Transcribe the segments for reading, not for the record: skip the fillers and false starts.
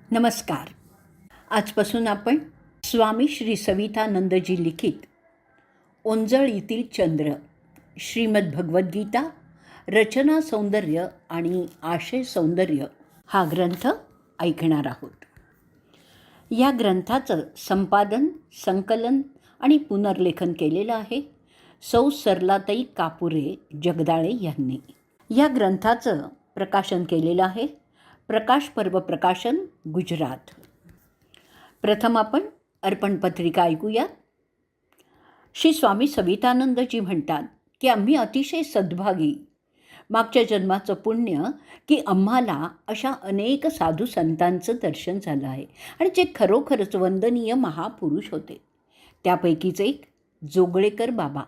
नमस्कार. आजपासून आपण स्वामी श्री सवितानंदजी लिखित ओंजळीतील चंद्र, श्रीमद भगवद्गीता, रचना सौंदर्य आणि आशय सौंदर्य हा ग्रंथ ऐकणार आहोत. या ग्रंथाचं संपादन, संकलन आणि पुनर्लेखन केलेलं आहे सौ सरलाताई कापुरे जगदाळे यांनी. या ग्रंथाचं प्रकाशन केलेलं आहे प्रकाश पर्व प्रकाशन, गुजरात. प्रथम आपण अर्पणपत्रिका ऐकूयात. श्री स्वामी सवितानंदजी म्हणतात की आम्ही अतिशय सद्भागी, मागच्या जन्माचं पुण्य की आम्हाला अशा अनेक साधू संतांचं दर्शन झालं आहे आणि जे खरोखरच वंदनीय महापुरुष होते. त्यापैकीच एक जोगळेकर बाबा,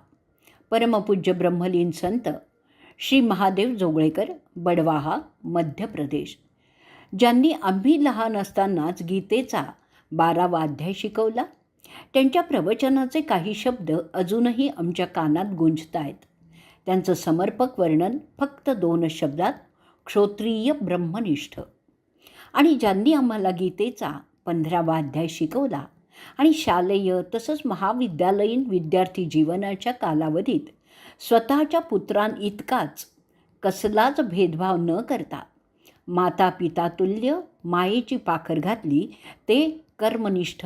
परमपूज्य ब्रह्मलीन संत श्री महादेव जोगळेकर, बडवाहा, मध्य प्रदेश, ज्यांनी आम्ही लहान असतानाच गीतेचा 12वा अध्याय शिकवला. त्यांच्या प्रवचनाचे काही शब्द अजूनही आमच्या कानात गुंजत आहेत. त्यांचं समर्पक वर्णन फक्त 2 शब्दात, क्षोत्रिय ब्रह्मनिष्ठ. आणि ज्यांनी आम्हाला गीतेचा 15वा अध्याय शिकवला आणि शालेय तसंच महाविद्यालयीन विद्यार्थी जीवनाच्या कालावधीत स्वतःच्या पुत्रांइतकाच कसलाच भेदभाव न करता माता पिता तुल्य मायेची पाखर घातली, ते कर्मनिष्ठ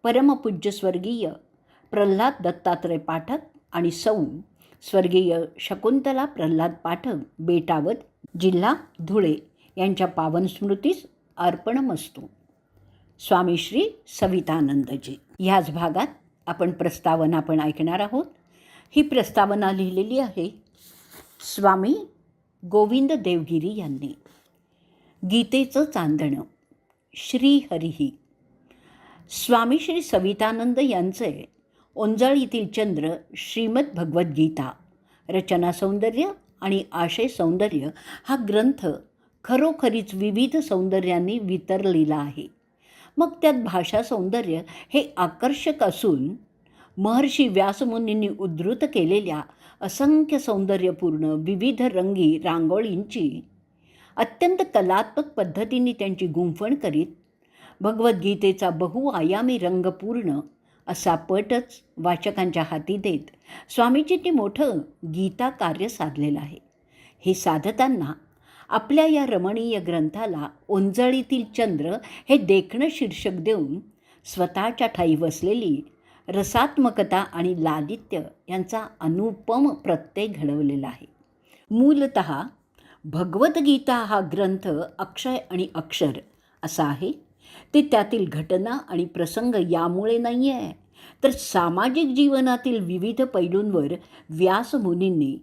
परमपूज्य स्वर्गीय प्रल्हाद दत्तात्रय पाठक आणि सौ स्वर्गीय शकुंतला प्रल्हाद पाठक, बेटावत, जिल्हा धुळे यांच्या पावन स्मृतीस अर्पणमस्तु. स्वामी श्री सवितानंदजी. ह्याच भागात आपण प्रस्तावना पण ऐकणार आहोत. ही प्रस्तावना लिहिलेली आहे स्वामी गोविंद देवगिरी यांनी. गीतेचं चांदणं. श्री हरिही. स्वामी श्री सवितानंद यांचे ओंजळीतील चंद्र श्रीमद भगवद्गीता, रचना सौंदर्य आणि आशय सौंदर्य हा ग्रंथ खरोखरीच विविध सौंदर्यांनी वितरलेला आहे. मग त्यात भाषा सौंदर्य हे आकर्षक असून महर्षी व्यासमुनींनी उद्धृत केलेल्या असंख्य सौंदर्यपूर्ण विविध रंगी रांगोळींची अत्यंत कलात्मक पद्धतीने त्यांची गुंफण करीत भगवद्गीतेचा बहुआयामी रंगपूर्ण असा पटच वाचकांच्या हाती देत स्वामीजींनी मोठं गीता कार्य साधलेलं आहे. हे साधताना आपल्या या रमणीय ग्रंथाला ओंजळीतील चंद्र हे देखणं शीर्षक देऊन स्वतःच्या ठाई बसलेली रसात्मकता आणि लालित्य यांचा अनुपम प्रत्यय घडवलेला आहे. मूलतः भगवद्गीता हा ग्रंथ अक्षय आणि अक्षर असा आहे. ते त्यातील घटना आणि प्रसंग यामुळे नाही आहे, तर सामाजिक जीवनातील विविध पैलूंवर व्यासमुनींनी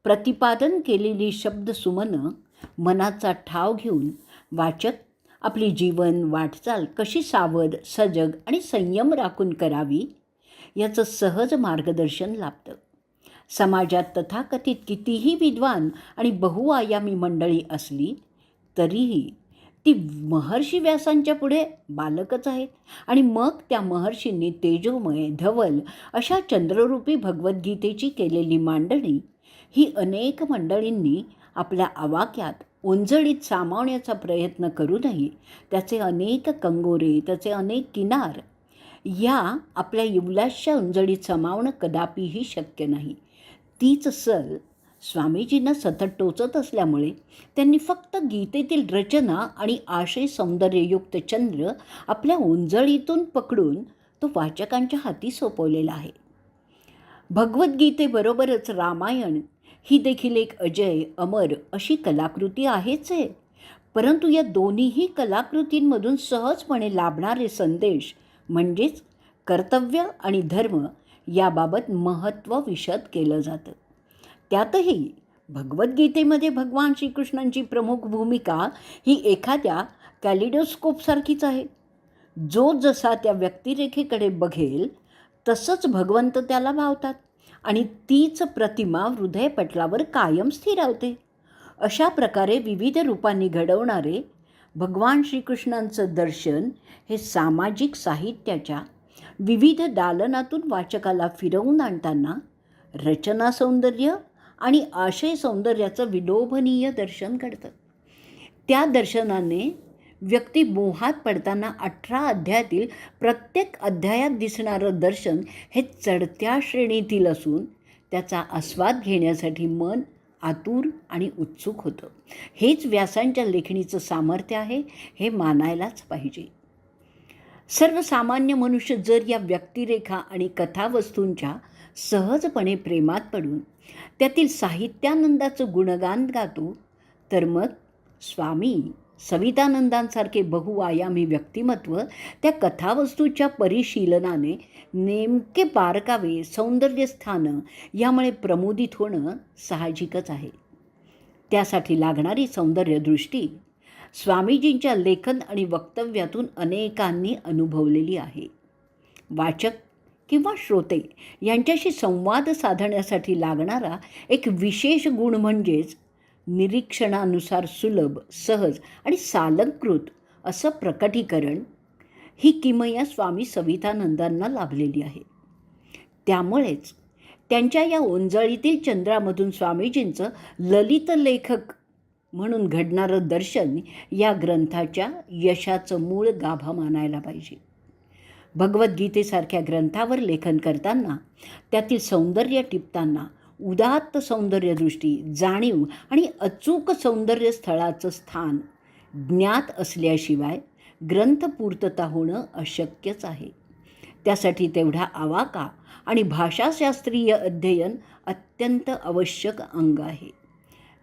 प्रतिपादन केलेली शब्दसुमनं मनाचा ठाव घेऊन वाचक आपली जीवन वाटचाल कशी सावध, सजग आणि संयम राखून करावी याचं सहज मार्गदर्शन लाभतं. समाजात तथाकथित कितीही विद्वान आणि बहुआयामी मंडळी असली तरीही ती महर्षी व्यासांच्या पुढे बालकच आहेत. आणि मग त्या महर्षींनी तेजोमय धवल अशा चंद्ररूपी भगवद्गीतेची केलेली मांडणी ही अनेक मंडळींनी आपल्या आवाक्यात ओंजळीत सामावण्याचा प्रयत्न करूनही त्याचे अनेक कंगोरे, त्याचे अनेक किनार या आपल्या इवल्याशा ओंजळीत सामावणं कदापिही शक्य नाही. तीच सल स्वामीजींना सतत टोचत असल्यामुळे त्यांनी फक्त गीतेतील रचना आणि आशय सौंदर्ययुक्त चंद्र आपल्या ओंजळीतून पकडून तो वाचकांच्या हाती सोपवलेला आहे. भगवद्गीतेबरोबरच रामायण ही देखील एक अजय अमर अशी कलाकृती आहेच आहे. परंतु या दोन्हीही कलाकृतींमधून सहजपणे लाभणारे संदेश म्हणजेच कर्तव्य आणि धर्म याबाबत महत्त्व विशद केलं जातं. त्यातही भगवद्गीतेमध्ये भगवान श्रीकृष्णांची प्रमुख भूमिका ही एखाद्या कॅलिडोस्कोपसारखीच आहे. जो जसा त्या व्यक्तिरेखेकडे बघेल तसंच भगवंत त्याला भावतात आणि तीच प्रतिमा हृदयपटलावर कायम स्थिरावते. अशा प्रकारे विविध रूपांनी घडवणारे भगवान श्रीकृष्णांचं दर्शन हे सामाजिक साहित्याच्या विविध दालनातून वाचकाला फिरवून आणताना रचना सौंदर्य आणि आशय सौंदर्याचं विलोभनीय दर्शन घडतं. त्या दर्शनाने व्यक्ती मोहात पडताना 18 अध्यायातील प्रत्येक अध्यायात दिसणारं दर्शन हे चढत्या श्रेणीतील असून त्याचा आस्वाद घेण्यासाठी मन आतुर आणि उत्सुक होतं. हेच व्यासांच्या लेखणीचं सामर्थ्य आहे, हे मानायलाच पाहिजे. सर्वसामान्य मनुष्य जर या व्यक्तिरेखा आणि कथावस्तूंच्या सहजपणे प्रेमात पडून त्यातील साहित्यानंदाचं गुणगान गातो, तर मग स्वामी सवितानंदांसारखे बहुआयामी व्यक्तिमत्व त्या कथावस्तूच्या परिशीलनाने नेमके बारकावे, सौंदर्यस्थानं यामुळे प्रमोदित होणं साहजिकच आहे. त्यासाठी लागणारी सौंदर्यदृष्टी स्वामीजींच्या लेखन आणि वक्तव्यातून अनेकांनी अनुभवलेली आहे. वाचक किंवा श्रोते यांच्याशी संवाद साधण्यासाठी लागणारा एक विशेष गुण म्हणजेच निरीक्षणानुसार सुलभ, सहज आणि सालंकृत असं प्रकटीकरण ही किमया स्वामी सवितानंदांना लाभलेली आहे. त्यामुळेच त्यांच्या या ओंजळीतील चंद्रामधून स्वामीजींचं ललित लेखक म्हणून घडणारं दर्शन या ग्रंथाच्या यशाचं मूळ गाभा मानायला पाहिजे. भगवद्गीतेसारख्या ग्रंथावर लेखन करताना त्यातील सौंदर्य टिपताना उदात्त सौंदर्यदृष्टी, जाणीव आणि अचूक सौंदर्य स्थळाचं स्थान ज्ञात असल्याशिवाय ग्रंथपूर्तता होणं अशक्यच आहे. त्यासाठी तेवढा आवाका आणि भाषाशास्त्रीय अध्ययन अत्यंत आवश्यक अंग आहे,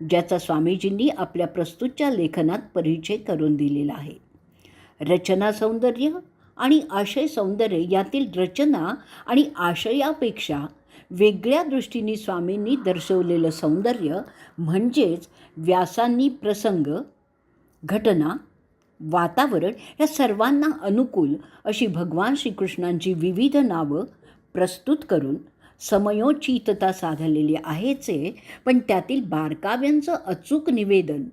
ज्याचा स्वामीजींनी आपल्या प्रस्तुतच्या लेखनात परिचय करून दिलेला आहे. रचना सौंदर्य आणि आशय सौंदर्य यातील रचना आणि आशयापेक्षा वेगळ्या दृष्टीने स्वामींनी दर्शवलेलं सौंदर्य म्हणजेच व्यासांनी प्रसंग, घटना, वातावरण या सर्वांना अनुकूल अशी भगवान श्रीकृष्णांची विविध नावं प्रस्तुत करून समयोचितता साधलेली आहेचे, पण त्यातील बारकाव्यांचं अचूक निवेदन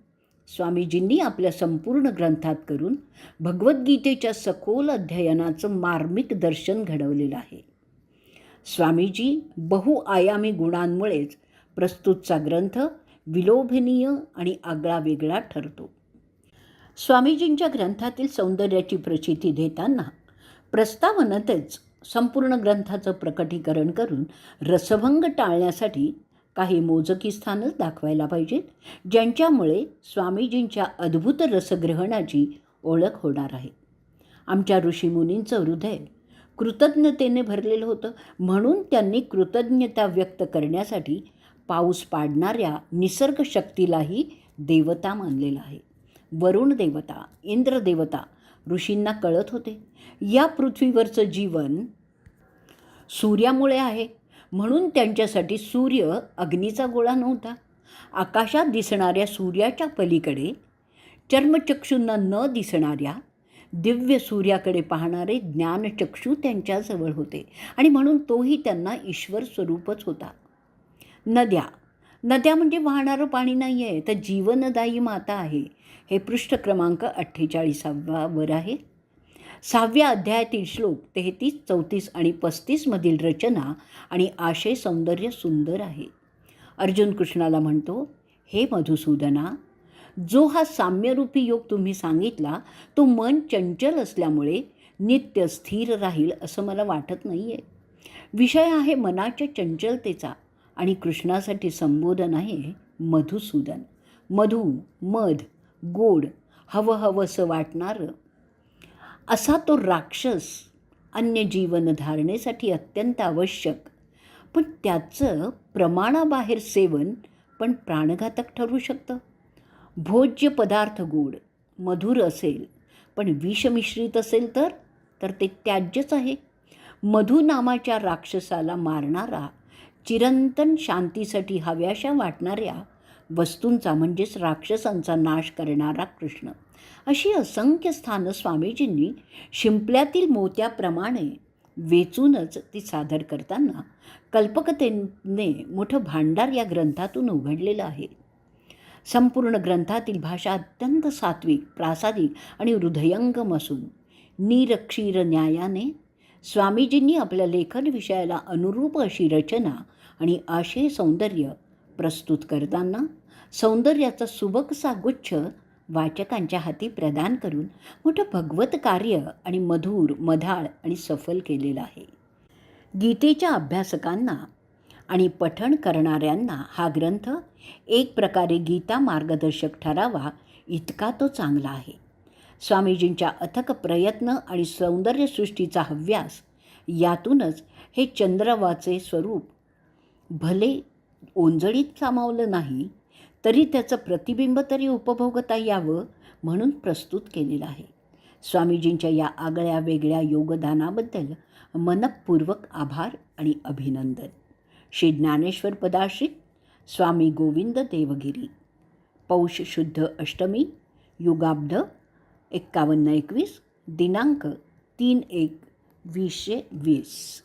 स्वामीजींनी आपल्या संपूर्ण ग्रंथात करून भगवद्गीतेच्या सखोल अध्ययनाचं मार्मिक दर्शन घडवलेलं आहे. स्वामीजी बहुआयामी गुणांमुळेच प्रस्तुतचा ग्रंथ विलोभनीय आणि आगळावेगळा ठरतो. स्वामीजींच्या ग्रंथातील सौंदर्याची प्रचिती देताना प्रस्तावनेतच संपूर्ण ग्रंथाचं प्रकटीकरण करून रसभंग टाळण्यासाठी काही मोजकी स्थानच दाखवायला पाहिजेत, ज्यांच्यामुळे स्वामीजींच्या अद्भुत रसग्रहणाची ओळख होणार आहे. आमच्या ऋषीमुनींचं हृदय कृतज्ञतेने भरलेलं होतं, म्हणून त्यांनी कृतज्ञता व्यक्त करण्यासाठी पाऊस पाडणाऱ्या निसर्ग शक्तीलाही देवता मानलेला आहे. वरुण देवता, इंद्र देवता ऋषींना कळत होते, या पृथ्वीवरचं जीवन सूर्यामुळे आहे, म्हणून त्यांच्यासाठी सूर्य अग्नीचा गोळा नव्हता. आकाशात दिसणाऱ्या सूर्याच्या पलीकडे चर्मचक्षूंना न दिसणाऱ्या दिव्य सूर्याकडे पाहणारे ज्ञानचक्षू त्यांच्याजवळ होते आणि म्हणून तोही त्यांना ईश्वर स्वरूपच होता. नद्या म्हणजे वाहणारं पाणी नाही आहे, तर जीवनदायी माता आहे. हे पृष्ठ क्रमांक 48वर आहे. 6व्या अध्यायातील श्लोक 33, 34 आणि 35 मधील रचना आणि आशय सौंदर्य सुंदर आहे. अर्जुन कृष्णाला म्हणतो, हे मधुसूदना, जो हा साम्यरूपी योग तुम्ही सांगितला तो मन चंचल असल्यामुळे नित्य स्थिर राहील असं मला वाटत नाही आहे. विषय आहे मनाच्या चंचलतेचा आणि कृष्णासाठी संबोधन आहे मधुसूदन. मधु, मध, गोड, हवंहवंसं वाटणारं असा तो राक्षस अन्य जीवन धारणेसाठी अत्यंत आवश्यक, पण त्याचं प्रमाणाबाहेर सेवन पण प्राणघातक ठरू शकतं. भोज्य पदार्थ गोड मधुर असेल पण विषमिश्रित असेल तर ते त्याज्यच आहे. मधु नामाच्या राक्षसाला मारणारा, चिरंतन शांतीसाठी हव्याशा वाटणाऱ्या वस्तूंचा म्हणजेच राक्षसांचा नाश करणारा कृष्ण, अशी असंख्य स्थानं स्वामीजींनी शिंपल्यातील मोत्याप्रमाणे वेचूनच ती सादर करताना कल्पकतेने मोठं भांडार या ग्रंथातून उघडलेलं आहे. संपूर्ण ग्रंथातील भाषा अत्यंत सात्विक, प्रासादिक आणि हृदयंगम असून नीरक्षीर न्यायाने स्वामीजींनी आपल्या लेखन विषयाला अनुरूप अशी रचना आणि आशय सौंदर्य प्रस्तुत करताना सौंदर्याचा सुबकसा गुच्छ वाचकांच्या हाती प्रदान करून मोठं भगवत कार्य आणि मधुर, मधाळ आणि सफल केलेलं आहे. गीतेच्या अभ्यासकांना आणि पठण करणाऱ्यांना हा ग्रंथ एक प्रकारे गीता मार्गदर्शक ठरावा इतका तो चांगला आहे. स्वामीजींच्या अथक प्रयत्न आणि सौंदर्यसृष्टीचा हव्यास यातूनच हे चंद्रवाचे स्वरूप भले ओंजळीत सामावलं नाही तरी त्याचं प्रतिबिंब तरी उपभोगता यावं म्हणून प्रस्तुत केलेलं आहे. स्वामीजींच्या या आगळ्या वेगळ्या योगदानाबद्दल मनःपूर्वक आभार आणि अभिनंदन. श्री ज्ञानेश्वर पदाश्रित स्वामी गोविंद देवगिरी. पौष शुद्ध अष्टमी, युगाब्द 5121, दिनांक 3/1/2020.